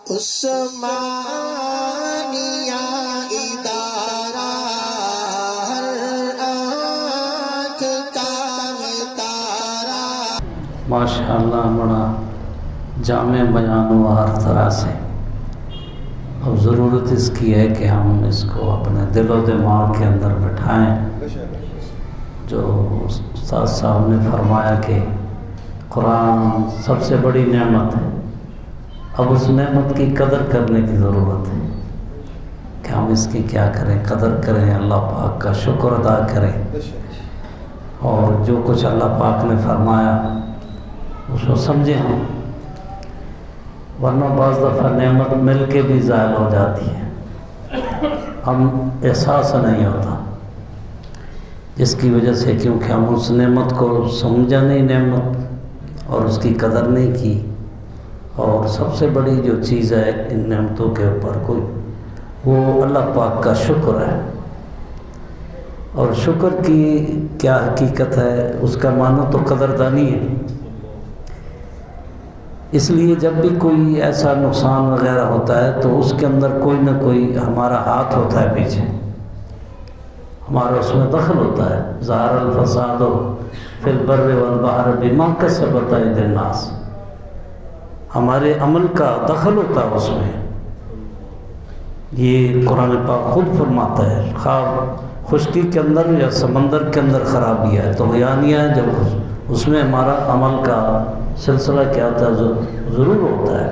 عثمانیہ ادارہ ہر آنکھ کا تارا۔ ماشاءاللہ بڑا جامع بیان ہوا ہر طرح سے۔ اب ضرورت اس کی ہے کہ ہم اس کو اپنے دل و دماغ کے اندر بٹھائیں۔ جو استاد صاحب نے فرمایا کہ قرآن سب سے بڑی نعمت ہے، اب اس نعمت کی قدر کرنے کی ضرورت ہے کہ ہم اس کی کیا کریں، قدر کریں، اللہ پاک کا شکر ادا کریں، اور جو کچھ اللہ پاک نے فرمایا اس کو سمجھیں ہم، ورنہ بعض دفعہ نعمت مل کے بھی زائل ہو جاتی ہے، ہم احساس نہیں ہوتا، جس کی وجہ سے کیونکہ ہم اس نعمت کو سمجھا نہیں نعمت اور اس کی قدر نہیں کی۔ اور سب سے بڑی جو چیز ہے ان نعمتوں کے اوپر کوئی وہ اللہ پاک کا شکر ہے، اور شکر کی کیا حقیقت ہے اس کا معنی تو قدردانی ہے۔ اس لیے جب بھی کوئی ایسا نقصان وغیرہ ہوتا ہے تو اس کے اندر کوئی نہ کوئی ہمارا ہاتھ ہوتا ہے، پیچھے ہمارا اس میں دخل ہوتا ہے۔ ظہر الفساد فی البر والبحر بما کسبت ایدی الناس، ہمارے عمل کا دخل ہوتا ہے اس میں۔ یہ قرآن پاک خود فرماتا ہے، خواہ خشکی کے اندر یا سمندر کے اندر خرابی ہے تو بیانیہ ہے، جب اس میں ہمارا عمل کا سلسلہ کیا ہوتا ہے ضرور ہوتا ہے،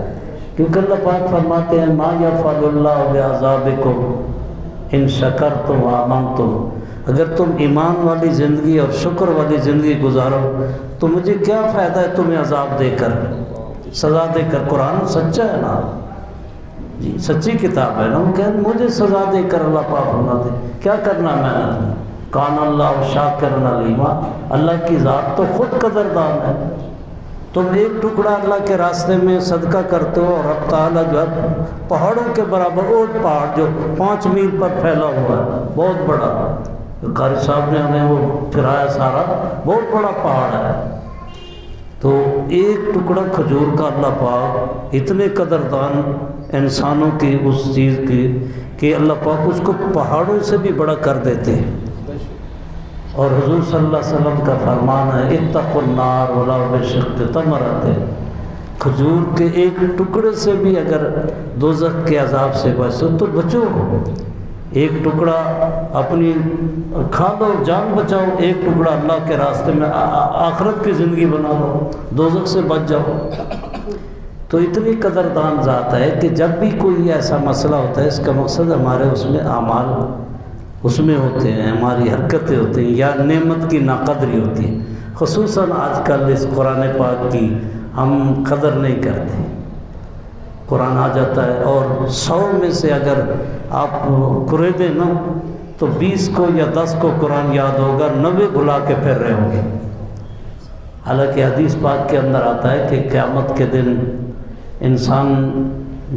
کیونکہ اللہ پاک فرماتے ہیں ما یفعل اللہ بعذابکم ان شکرتم وآمنتم، اگر تم ایمان والی زندگی اور شکر والی زندگی گزارو تو مجھے کیا فائدہ ہے تمہیں عذاب دے کر، سزا دے کر۔ قرآن سچا ہے نا جی، سچی کتاب ہے نا، کہ مجھے سزا دے کر اللہ پاک ہونا دے، کیا کرنا میں نے؟ کان اللہ شاکرا علیما، اللہ کی ذات تو خود قدردان ہے۔ تم ایک ٹکڑا اللہ کے راستے میں صدقہ کرتے ہو اور رب تعالیٰ جو ہے پہاڑوں کے برابر، اور پہاڑ جو 5 میل پر پھیلا ہوا ہے بہت بڑا، قاری صاحب نے ہمیں وہ پھرایا سارا، بہت بڑا پہاڑ ہے، تو ایک ٹکڑا کھجور کا اللہ پاک اتنے قدردان انسانوں کی اس چیز کی کہ اللہ پاک اس کو پہاڑوں سے بھی بڑا کر دیتے ہیں۔ اور حضور صلی اللہ علیہ وسلم کا فرمان ہے اتقوا النار ولو بشق تمرۃ، کھجور کے ایک ٹکڑے سے بھی اگر دوزخ کے عذاب سے بچو تو بچو، ایک ٹکڑا اپنی کھا لو، جان بچاؤ، ایک ٹکڑا اللہ کے راستے میں آخرت کی زندگی بنا لو، دوزخ سے بچ جاؤ۔ تو اتنی قدردان ذات ہے کہ جب بھی کوئی ایسا مسئلہ ہوتا ہے، اس کا مقصد ہمارے اس میں اعمال اس میں ہوتے ہیں، ہماری حرکتیں ہوتی ہیں یا نعمت کی ناقدری ہوتی ہے۔ خصوصاً آج کل اس قرآن پاک کی ہم قدر نہیں کرتے۔ قرآن آ جاتا ہے اور 100 میں سے اگر آپ کرے دیں نا تو 20 کو یا 10 کو قرآن یاد ہوگا، 90 بھلا کے پھر رہے ہوں گے۔ حالانکہ حدیث پاک کے اندر آتا ہے کہ قیامت کے دن انسان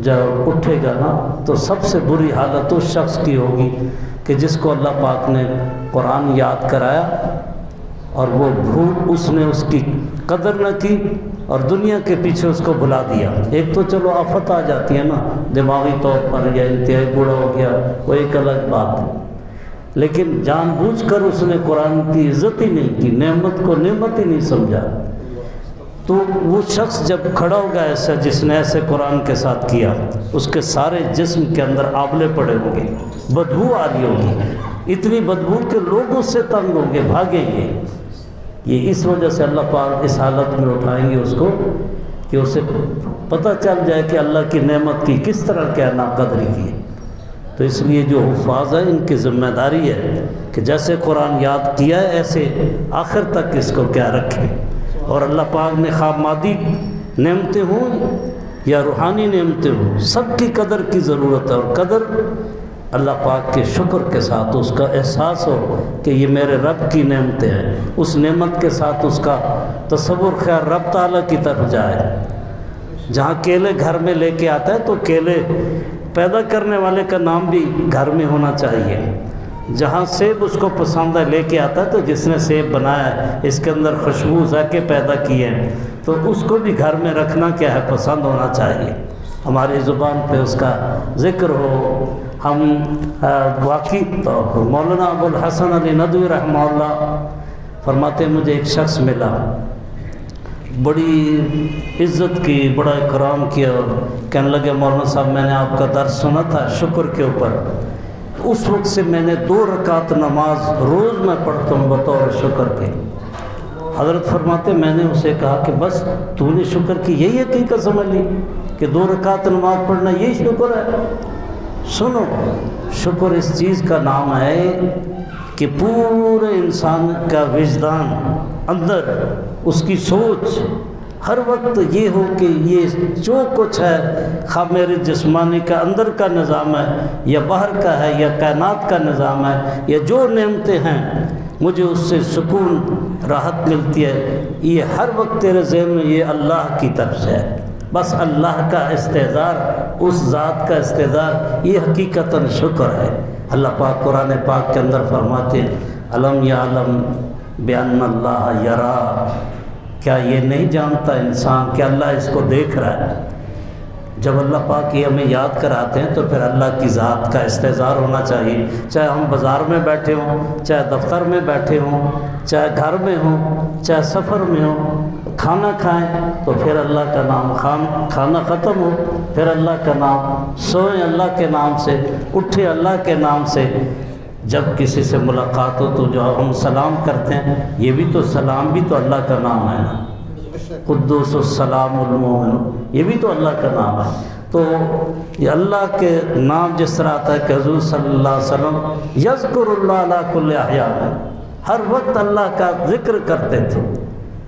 جب اٹھے گا نا تو سب سے بری حالت اس شخص کی ہوگی کہ جس کو اللہ پاک نے قرآن یاد کرایا اور وہ اس نے اس کی قدر نہ کی اور دنیا کے پیچھے اس کو بھلا دیا۔ ایک تو چلو آفت آ جاتی ہے نا دماغی طور پر یا انتہائی بوڑھا ہو گیا، وہ ایک الگ بات ہے، لیکن جان بوجھ کر اس نے قرآن کی عزت ہی نہیں کی، نعمت کو نعمت ہی نہیں سمجھا، تو وہ شخص جب کھڑا ہوگا ایسا جس نے ایسے قرآن کے ساتھ کیا، اس کے سارے جسم کے اندر آبلے پڑے ہوں گے، بدبو آ رہی ہوگی، اتنی بدبو کہ لوگ اس سے تنگ ہوں گے، بھاگیں گے۔ یہ اس وجہ سے اللہ پاک اس حالت میں اٹھائیں گے اس کو کہ اسے پتہ چل جائے کہ اللہ کی نعمت کی کس طرح کیا ناقدری کی۔ تو اس لیے جو حفاظ ہیں ان کی ذمہ داری ہے کہ جیسے قرآن یاد کیا ہے ایسے آخر تک اس کو کیا رکھیں، اور اللہ پاک نے خواہ مادی نعمتیں ہوں یا روحانی نعمتیں ہوں، سب کی قدر کی ضرورت ہے، اور قدر اللہ پاک کے شکر کے ساتھ اس کا احساس ہو کہ یہ میرے رب کی نعمتیں ہیں، اس نعمت کے ساتھ اس کا تصور خیر رب تعالیٰ کی طرف جائے۔ جہاں کیلے گھر میں لے کے آتا ہے تو کیلے پیدا کرنے والے کا نام بھی گھر میں ہونا چاہیے۔ جہاں سیب اس کو پسند ہے لے کے آتا ہے تو جس نے سیب بنایا ہے اس کے اندر خوشبو ذائقے پیدا کیے ہیں تو اس کو بھی گھر میں رکھنا کیا ہے پسند ہونا چاہیے۔ ہماری زبان پہ اس کا ذکر ہو. ہم واقعی طور پر مولانا ابو الحسن علی ندوی رحمہ اللہ فرماتے ہیں مجھے ایک شخص ملا، بڑی عزت کی، بڑا اکرام کیا، اور کہنے لگے مولانا صاحب میں نے آپ کا درس سنا تھا شکر کے اوپر، اس وقت سے میں نے 2 رکعت نماز روز میں پڑھتا ہوں بطور شکر کے. حضرت فرماتے میں نے اسے کہا کہ بس تو نے شکر کی یہی حقیقت سمجھ لی کہ 2 رکعت نماز پڑھنا یہی شکر ہے؟ سنو، شکر اس چیز کا نام ہے کہ پورے انسان کا وجدان اندر، اس کی سوچ ہر وقت یہ ہو کہ یہ جو کچھ ہے، خواہ میرے جسمانی کا اندر کا نظام ہے یا باہر کا ہے یا کائنات کا نظام ہے یا جو نعمتیں ہیں، مجھے اس سے سکون راحت ملتی ہے، یہ ہر وقت تیرے ذہن میں یہ اللہ کی طرف سے ہے. بس اللہ کا استحضار، اس ذات کا استحضار، یہ حقیقتاً شکر ہے. اللہ پاک قرآن پاک کے اندر فرماتے ہیں الم یعلم بان اللہ یرا، کیا یہ نہیں جانتا انسان کہ اللہ اس کو دیکھ رہا ہے؟ جب اللہ پاک یہ ہمیں یاد کراتے ہیں تو پھر اللہ کی ذات کا استحضار ہونا چاہیے، چاہے ہم بازار میں بیٹھے ہوں، چاہے دفتر میں بیٹھے ہوں، چاہے گھر میں ہوں، چاہے سفر میں ہوں، کھانا کھائیں تو پھر اللہ کا نام، کھانا ختم ہو پھر اللہ کا نام، سوئیں اللہ کے نام سے، اٹھے اللہ کے نام سے. جب کسی سے ملاقات ہو تو جو ہم سلام کرتے ہیں، یہ بھی تو سلام بھی تو اللہ کا نام ہے نا، قدوس السلام المومن، یہ بھی تو اللہ کا نام ہے. تو یہ اللہ کے نام جس طرح آتا ہے کہ حضور صلی اللہ علیہ وسلم یذکر اللہ علی کل احیان، ہر وقت اللہ کا ذکر کرتے تھے،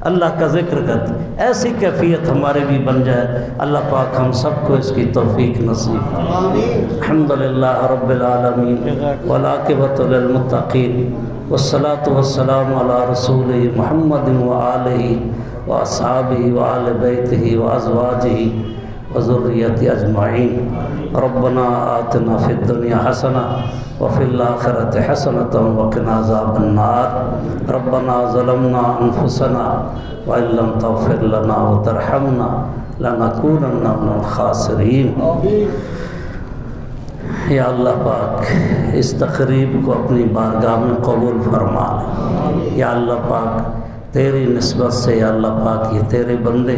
اللہ کا ذکر کرتے. ایسی کیفیت ہمارے بھی بن جائے. اللہ پاک ہم سب کو اس کی توفیق نصیب. الحمدللہ رب العالمین والعاقبۃ للمتقین والصلاة والسلام علی رسول محمد وآلہ واصحابہ وآل بیتہ وازواجہ وذریتہ اجمعین. ربنا آتنا فی الدنیا حسنہ وفی الآخرۃ حسنۃ وقنا عذاب النار. ربنا ظلمنا انفسنا وإن لم تغفر لنا وترحمنا لنکونن من الخاسرین. یا اللہ پاک اس تقریب کو اپنی بارگاہ میں قبول فرما لے. یا اللہ پاک تیری نسبت سے، یا اللہ پاک یہ تیرے بندے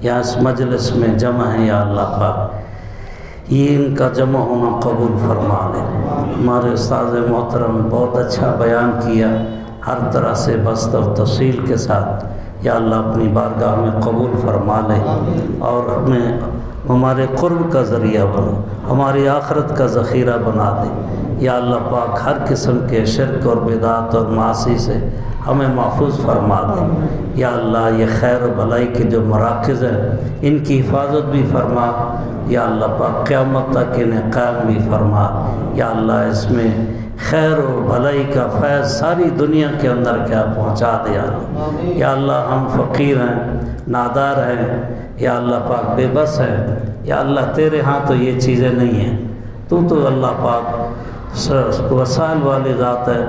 یا اس مجلس میں جمع ہیں، یا اللہ پاک یہ ان کا جمع ہونا قبول فرما لے. ہمارے استاد محترم بہت اچھا بیان کیا، ہر طرح سے بسط اور تفصیل کے ساتھ. یا اللہ اپنی بارگاہ میں قبول فرما لے اور ہمیں ہمارے قرب کا ذریعہ بنا، ہماری آخرت کا ذخیرہ بنا دے. یا اللہ پاک ہر قسم کے شرک اور بدعات اور معاصی سے ہمیں محفوظ فرما دے. یا اللہ یہ خیر و بھلائی کے جو مراکز ہیں ان کی حفاظت بھی فرما. یا اللہ پاک قیامت تک انہیں قائم بھی فرما. یا اللہ اس میں خیر و بھلائی کا فیض ساری دنیا کے اندر کیا پہنچا دے. یا اللہ ہم فقیر ہیں، نادار ہیں، یا اللہ پاک بے بس ہیں. یا اللہ تیرے ہاں تو یہ چیزیں نہیں ہیں، تو اللہ پاک وسائل والی ذات ہے،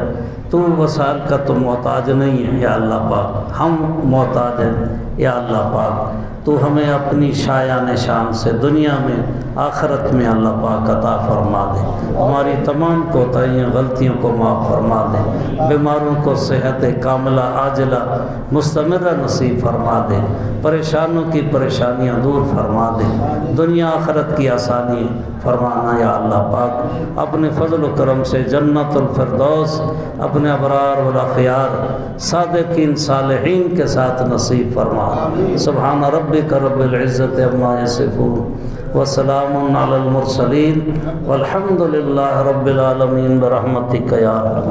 تو وسائل کا تو محتاج نہیں ہے. یا اللہ پاک ہم محتاج ہیں. یا اللہ پاک تو ہمیں اپنی شایان شان سے دنیا میں آخرت میں اللہ پاک عطا فرما دے. ہماری تمام کوتاہیاں غلطیوں کو معاف فرما دے. بیماروں کو صحت کاملہ عاجلہ مستمرہ نصیب فرما دے. پریشانوں کی پریشانیاں دور فرما دے. دنیا آخرت کی آسانی فرمانا. یا اللہ پاک اپنے فضل و کرم سے جنت الفردوس اپنے ابرار والاخیار صادقین صالحین کے ساتھ نصیب فرما. سبحان ربک رب العزت عما یصفون وسلام علی المرسلین والحمد للہ رب العالمین برحمتک یا ارحم